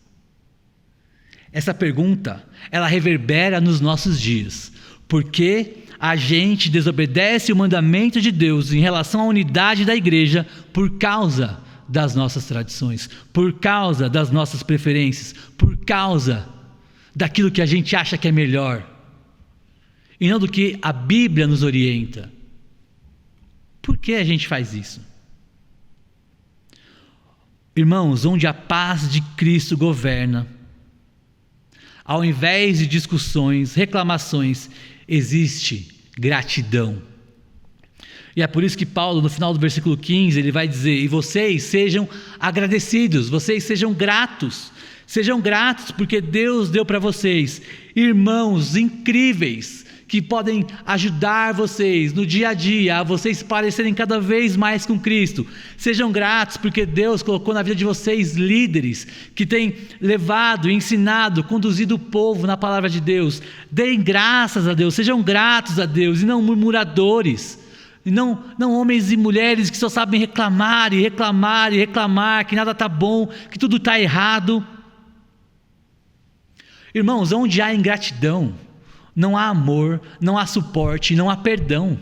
Essa pergunta, ela reverbera nos nossos dias. Por que a gente desobedece o mandamento de Deus em relação à unidade da igreja por causa das nossas tradições, por causa das nossas preferências, por causa daquilo que a gente acha que é melhor, e não do que a Bíblia nos orienta? Por que a gente faz isso? Irmãos, onde a paz de Cristo governa, ao invés de discussões, reclamações, existe gratidão. E é por isso que Paulo, no final do versículo 15, ele vai dizer: e vocês sejam agradecidos, vocês sejam gratos porque Deus deu para vocês irmãos incríveis, que podem ajudar vocês no dia a dia, a vocês parecerem cada vez mais com Cristo. Sejam gratos porque Deus colocou na vida de vocês líderes, que têm levado, ensinado, conduzido o povo na palavra de Deus. Deem graças a Deus, sejam gratos a Deus, e não murmuradores, e não homens e mulheres que só sabem reclamar, que nada está bom, que tudo está errado. Irmãos, onde há ingratidão, não há amor, não há suporte, não há perdão.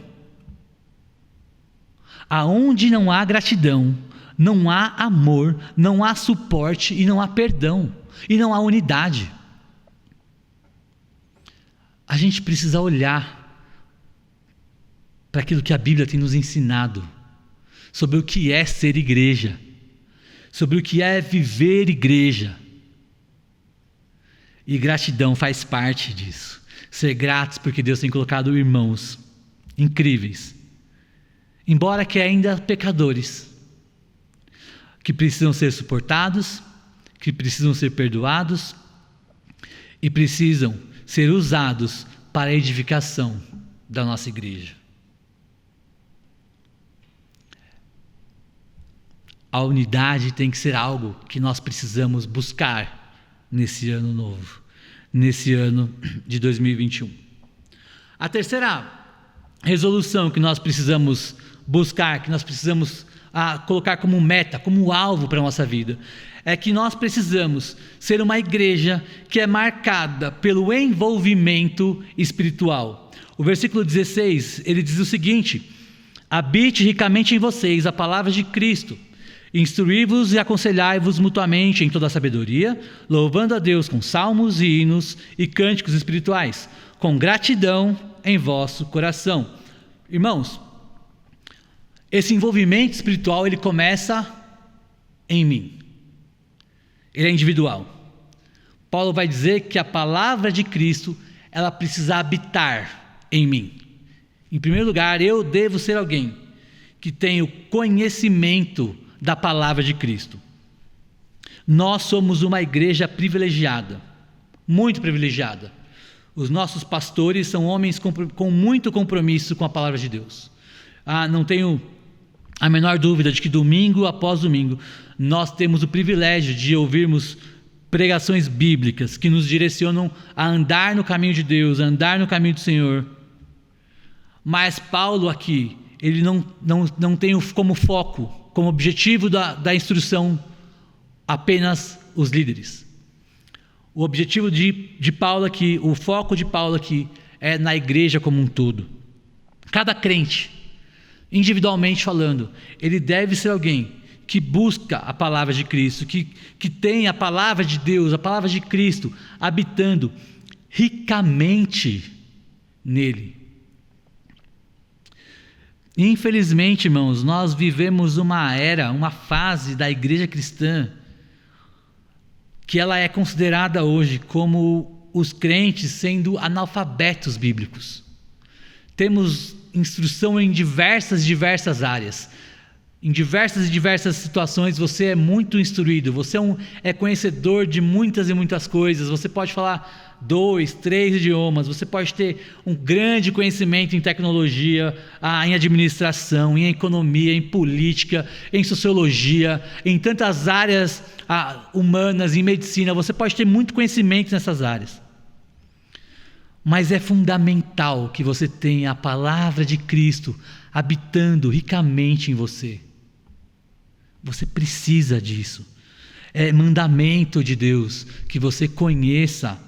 Aonde não há gratidão, não há amor, não há suporte e não há perdão, e não há unidade. A gente precisa olhar para aquilo que a Bíblia tem nos ensinado, sobre o que é ser igreja, sobre o que é viver igreja. E gratidão faz parte disso. Ser gratos porque Deus tem colocado irmãos incríveis, embora que ainda pecadores, que precisam ser suportados, que precisam ser perdoados e precisam ser usados para a edificação da nossa igreja. A unidade tem que ser algo que nós precisamos buscar nesse ano novo, nesse ano de 2021. A terceira resolução que nós precisamos buscar, que nós precisamos colocar como meta, como alvo para a nossa vida, é que nós precisamos ser uma igreja que é marcada pelo envolvimento espiritual. O versículo 16, ele diz o seguinte: habite ricamente em vocês a palavra de Cristo, instruí-vos e aconselhai-vos mutuamente em toda a sabedoria, louvando a Deus com salmos e hinos e cânticos espirituais, com gratidão em vosso coração. Irmãos, esse envolvimento espiritual, ele começa em mim. Ele é individual. Paulo vai dizer que a palavra de Cristo, ela precisa habitar em mim. Em primeiro lugar, eu devo ser alguém que tem o conhecimento da palavra de Cristo. Nós somos uma igreja privilegiada, muito privilegiada. Os nossos pastores são homens com muito compromisso com a palavra de Deus. Não tenho a menor dúvida de que domingo após domingo nós temos o privilégio de ouvirmos pregações bíblicas que nos direcionam a andar no caminho de Deus, a andar no caminho do Senhor. Mas Paulo aqui, ele não tem como foco, como objetivo da instrução, apenas os líderes. O objetivo de Paulo aqui, o foco de Paulo aqui, é na igreja como um todo. Cada crente, individualmente falando, ele deve ser alguém que busca a palavra de Cristo, que tem a palavra de Deus, a palavra de Cristo, habitando ricamente nele. Infelizmente, irmãos, nós vivemos uma fase da igreja cristã que ela é considerada hoje como os crentes sendo analfabetos bíblicos. Temos instrução em diversas áreas. Em diversas situações você é muito instruído, você é conhecedor de muitas e muitas coisas, você pode falar 2, 3 idiomas, você pode ter um grande conhecimento em tecnologia, em administração, em economia, em política, em sociologia, em tantas áreas humanas, em medicina, você pode ter muito conhecimento nessas áreas. Mas é fundamental que você tenha a palavra de Cristo habitando ricamente em você. Você precisa disso. É mandamento de Deus que você conheça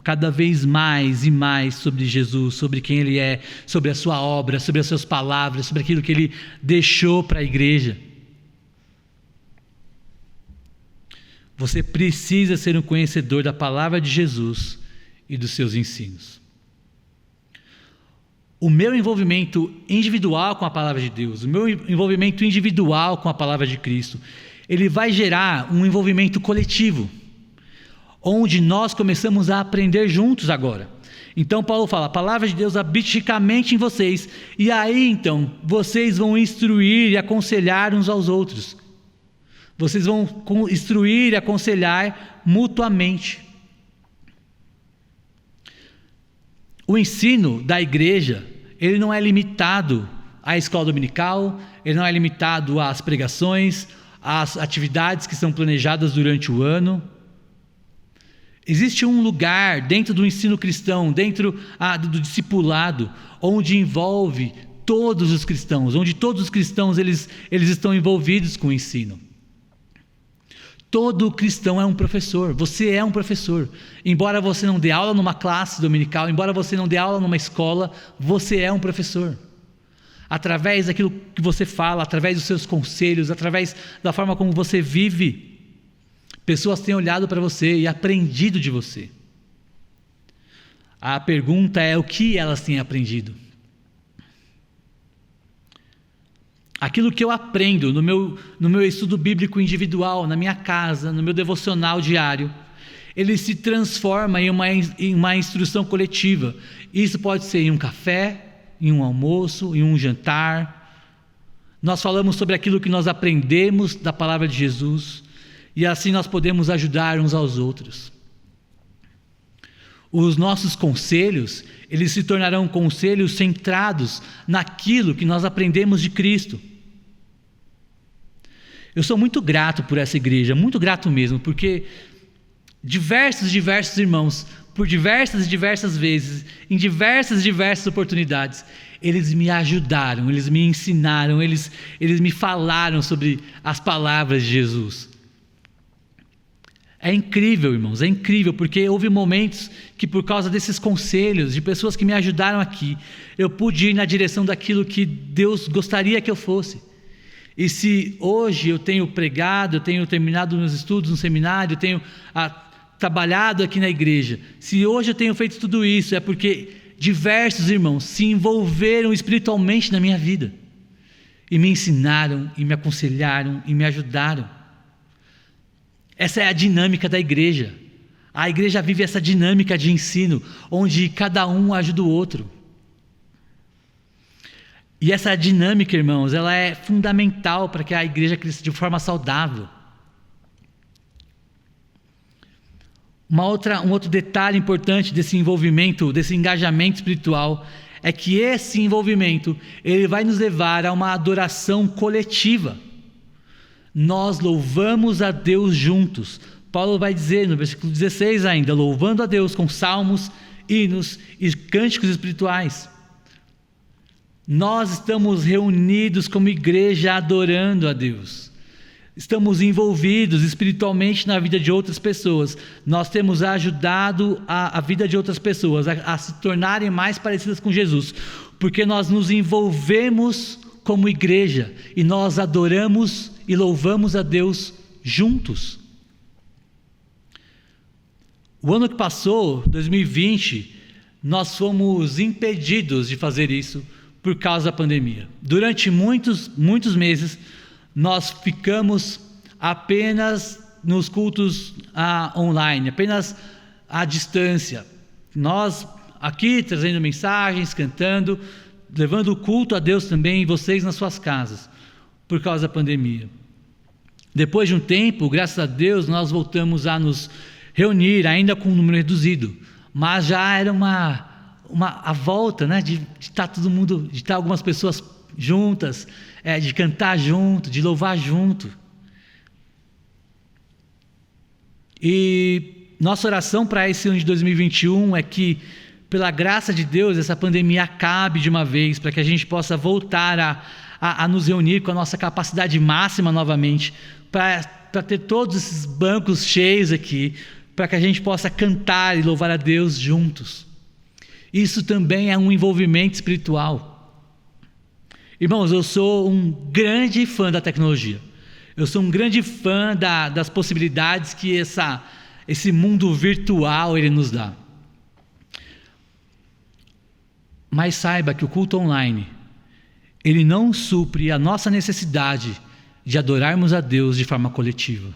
cada vez mais e mais sobre Jesus, sobre quem Ele é, sobre a sua obra, sobre as suas palavras, sobre aquilo que Ele deixou para a igreja. Você precisa ser um conhecedor da palavra de Jesus e dos seus ensinos. O meu envolvimento individual com a palavra de Deus, o meu envolvimento individual com a palavra de Cristo, ele vai gerar um envolvimento coletivo, onde nós começamos a aprender juntos agora. Então Paulo fala, a palavra de Deus habite ricamente em vocês, e aí então, vocês vão instruir e aconselhar uns aos outros. Vocês vão instruir e aconselhar mutuamente. O ensino da igreja, ele não é limitado à escola dominical, ele não é limitado às pregações, às atividades que são planejadas durante o ano. Existe um lugar dentro do ensino cristão, dentro do discipulado, onde envolve todos os cristãos, onde todos os cristãos eles estão envolvidos com o ensino. Todo cristão é um professor, você é um professor. Embora você não dê aula numa classe dominical, embora você não dê aula numa escola, você é um professor. Através daquilo que você fala, através dos seus conselhos, através da forma como você vive, pessoas têm olhado para você e aprendido de você. A pergunta é o que elas têm aprendido. Aquilo que eu aprendo no meu estudo bíblico individual, na minha casa, no meu devocional diário, ele se transforma em uma instrução coletiva. Isso pode ser em um café, em um almoço, em um jantar. Nós falamos sobre aquilo que nós aprendemos da palavra de Jesus, e assim nós podemos ajudar uns aos outros. Os nossos conselhos, eles se tornarão conselhos centrados naquilo que nós aprendemos de Cristo. Eu sou muito grato por essa igreja, muito grato mesmo, porque diversos irmãos, por diversas vezes, em diversas oportunidades, eles me ajudaram, eles me ensinaram, eles me falaram sobre as palavras de Jesus. É incrível, irmãos, é incrível, porque houve momentos que, por causa desses conselhos, de pessoas que me ajudaram aqui, eu pude ir na direção daquilo que Deus gostaria que eu fosse. E se hoje eu tenho pregado, eu tenho terminado meus estudos no seminário, eu tenho trabalhado aqui na igreja, se hoje eu tenho feito tudo isso, é porque diversos irmãos se envolveram espiritualmente na minha vida, e me ensinaram, e me aconselharam, e me ajudaram. Essa é a dinâmica da igreja. A igreja vive essa dinâmica de ensino, onde cada um ajuda o outro. E essa dinâmica, irmãos, ela é fundamental para que a igreja cresça de forma saudável. Um outro detalhe importante desse envolvimento, desse engajamento espiritual, é que esse envolvimento, ele vai nos levar a uma adoração coletiva. Nós louvamos a Deus juntos. Paulo vai dizer no versículo 16 ainda, louvando a Deus com salmos, hinos e cânticos espirituais. Nós estamos reunidos como igreja adorando a Deus. Estamos envolvidos espiritualmente na vida de outras pessoas. Nós temos ajudado a vida de outras pessoas a se tornarem mais parecidas com Jesus, porque nós nos envolvemos como igreja e nós adoramos e louvamos a Deus juntos. O ano que passou, 2020, nós fomos impedidos de fazer isso por causa da pandemia. Durante muitos meses, nós ficamos apenas nos cultos online, apenas à distância. Nós aqui trazendo mensagens, cantando, levando o culto a Deus também, e vocês nas suas casas, por causa da pandemia. Depois de um tempo, graças a Deus, nós voltamos a nos reunir, ainda com um número reduzido, mas já era a volta, né, de estar todo mundo, de estar algumas pessoas juntas, de cantar junto, de louvar junto. E nossa oração para esse ano de 2021 é que, pela graça de Deus, essa pandemia acabe de uma vez, para que a gente possa voltar a nos reunir com a nossa capacidade máxima novamente, para ter todos esses bancos cheios aqui, para que a gente possa cantar e louvar a Deus juntos. Isso também é um envolvimento espiritual. Irmãos, eu sou um grande fã da tecnologia. Eu sou um grande fã das possibilidades que esse mundo virtual ele nos dá. Mas saiba que o culto online, ele não supre a nossa necessidade de adorarmos a Deus de forma coletiva.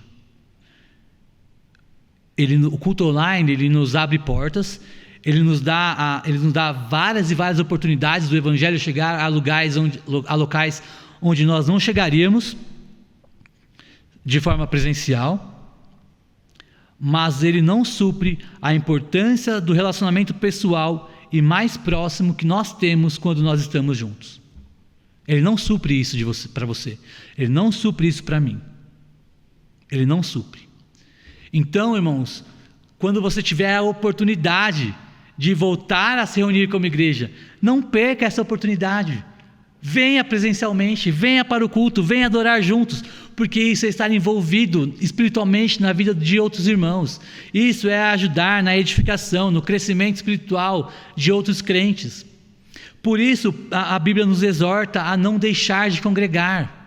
O culto online, ele nos abre portas, ele nos dá várias e várias oportunidades do Evangelho chegar a locais onde nós não chegaríamos de forma presencial, mas ele não supre a importância do relacionamento pessoal e mais próximo que nós temos quando nós estamos juntos. Ele não supre isso para você, ele não supre isso para mim, ele não supre. Então, irmãos, quando você tiver a oportunidade de voltar a se reunir como igreja, não perca essa oportunidade. Venha presencialmente, venha para o culto, venha adorar juntos, porque isso é estar envolvido espiritualmente na vida de outros irmãos. Isso é ajudar na edificação, no crescimento espiritual de outros crentes. Por isso, a Bíblia nos exorta a não deixar de congregar.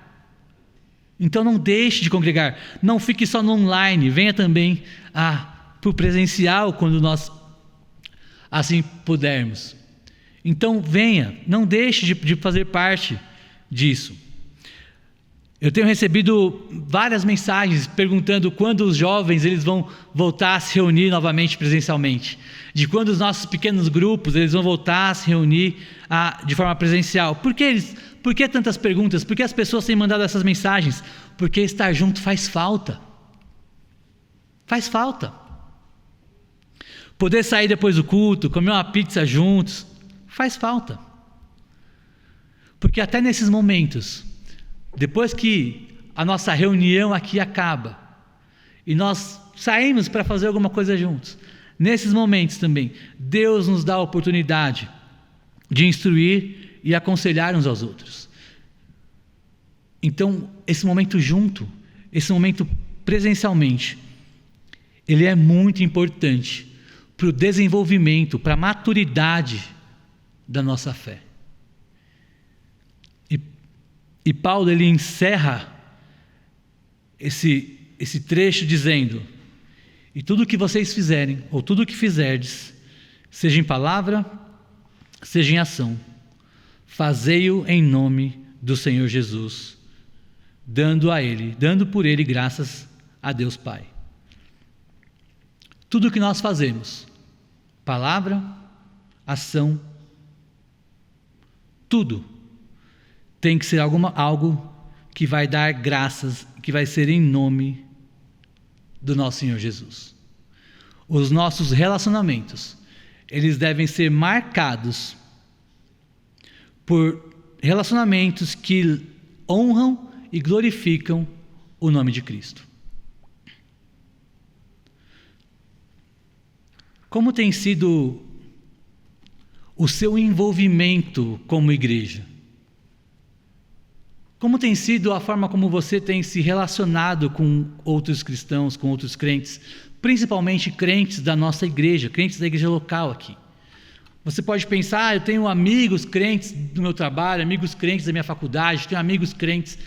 Então não deixe de congregar, não fique só no online, venha também para o presencial quando nós assim pudermos. Então venha, não deixe de fazer parte disso. Eu tenho recebido várias mensagens perguntando quando os jovens eles vão voltar a se reunir novamente presencialmente, de quando os nossos pequenos grupos eles vão voltar a se reunir de forma presencial. Por que tantas perguntas? Por que as pessoas têm mandado essas mensagens? Porque estar junto faz falta. Faz falta. Poder sair depois do culto, comer uma pizza juntos, faz falta. Porque até nesses momentos, depois que a nossa reunião aqui acaba, e nós saímos para fazer alguma coisa juntos, nesses momentos também, Deus nos dá a oportunidade de instruir e aconselhar uns aos outros. Então, esse momento junto, esse momento presencialmente, ele é muito importante para o desenvolvimento, para a maturidade da nossa fé. E Paulo ele encerra esse trecho dizendo: e tudo que vocês fizerem, ou tudo que fizerdes, seja em palavra, seja em ação, fazei-o em nome do Senhor Jesus, dando por Ele graças a Deus Pai. Tudo que nós fazemos, palavra, ação, tudo, tem que ser algo que vai dar graças, que vai ser em nome do nosso Senhor Jesus. Os nossos relacionamentos, eles devem ser marcados por relacionamentos que honram e glorificam o nome de Cristo. Como tem sido o seu envolvimento como igreja? Como tem sido a forma como você tem se relacionado com outros cristãos, com outros crentes, principalmente crentes da nossa igreja, crentes da igreja local aqui? Você pode pensar, eu tenho amigos crentes do meu trabalho, amigos crentes da minha faculdade, tenho amigos crentes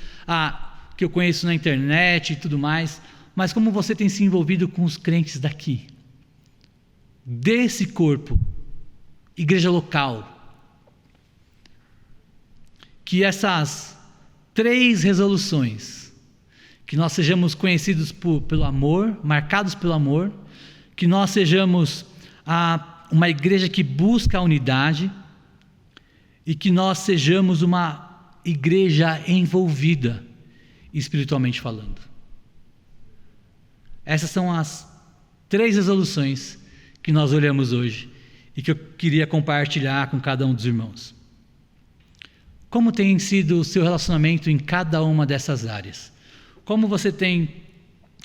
que eu conheço na internet e tudo mais, mas como você tem se envolvido com os crentes daqui, desse corpo, igreja local? Que essas 3 resoluções, que nós sejamos conhecidos pelo amor, marcados pelo amor, que nós sejamos uma igreja que busca a unidade e que nós sejamos uma igreja envolvida, espiritualmente falando. Essas são as 3 resoluções que nós olhamos hoje e que eu queria compartilhar com cada um dos irmãos. Como tem sido o seu relacionamento em cada uma dessas áreas? Como você tem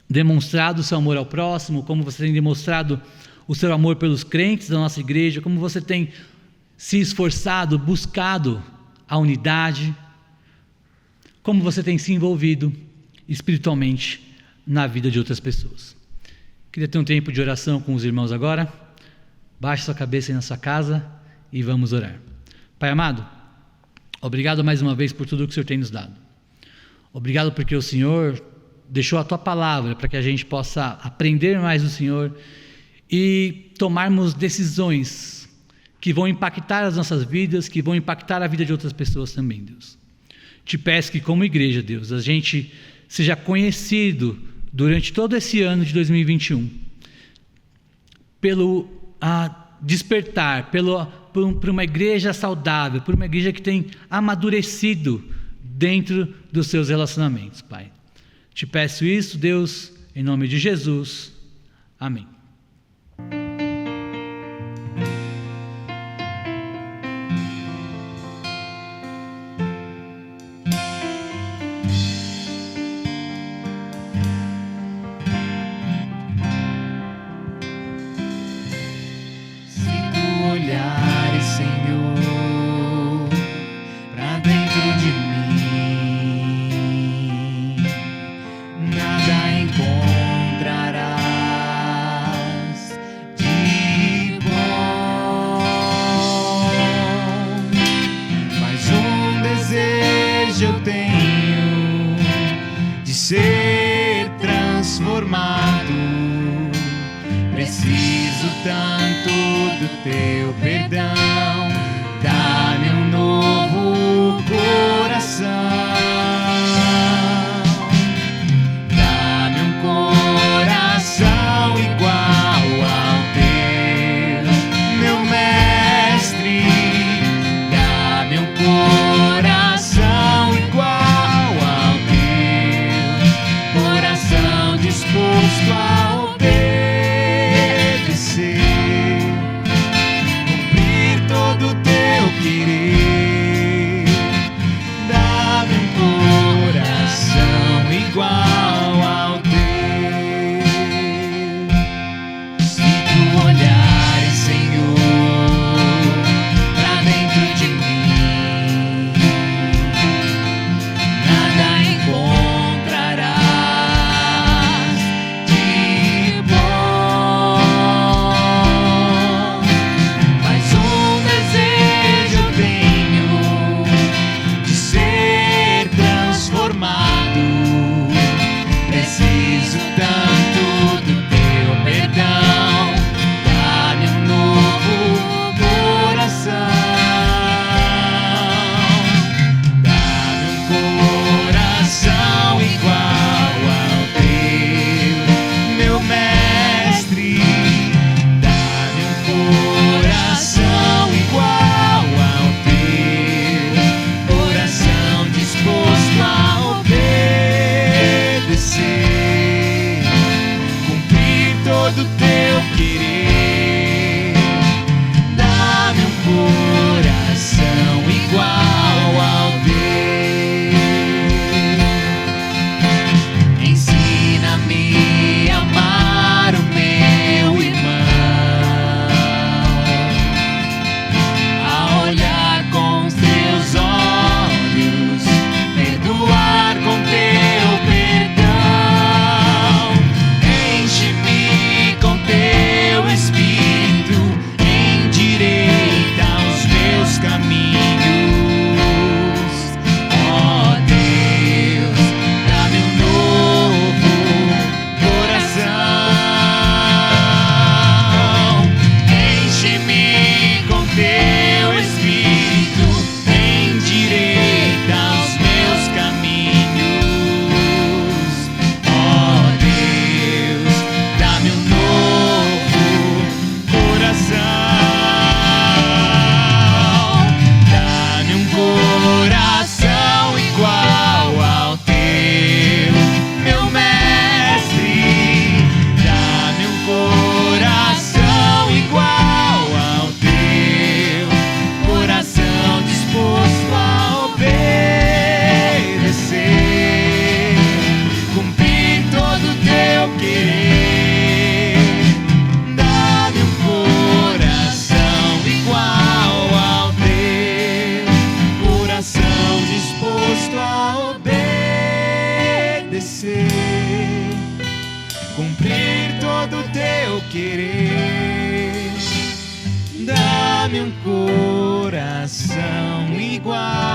demonstrado o seu amor ao próximo? Como você tem demonstrado o seu amor pelos crentes da nossa igreja? Como você tem se esforçado, buscado a unidade? Como você tem se envolvido espiritualmente na vida de outras pessoas? Queria ter um tempo de oração com os irmãos agora. Baixe sua cabeça aí na sua casa e vamos orar. Pai amado, obrigado mais uma vez por tudo que o Senhor tem nos dado. Obrigado porque o Senhor deixou a Tua palavra para que a gente possa aprender mais do Senhor e tomarmos decisões que vão impactar as nossas vidas, que vão impactar a vida de outras pessoas também, Deus. Te peço que como igreja, Deus, a gente seja conhecido durante todo esse ano de 2021 pelo despertar, por uma igreja saudável, por uma igreja que tem amadurecido dentro dos seus relacionamentos, Pai. Te peço isso, Deus, em nome de Jesus. Amém. Olhares, Senhor, pra dentro de mim, nada encontrarás de bom, mas um desejo eu tenho de ser transformado. Preciso tanto do Teu perdão, dá-me um novo coração, dá-me um coração igual ao Teu, meu Mestre, dá-me um coração igual ao Teu, coração disposto a obedecer, cumprir dá-me um coração igual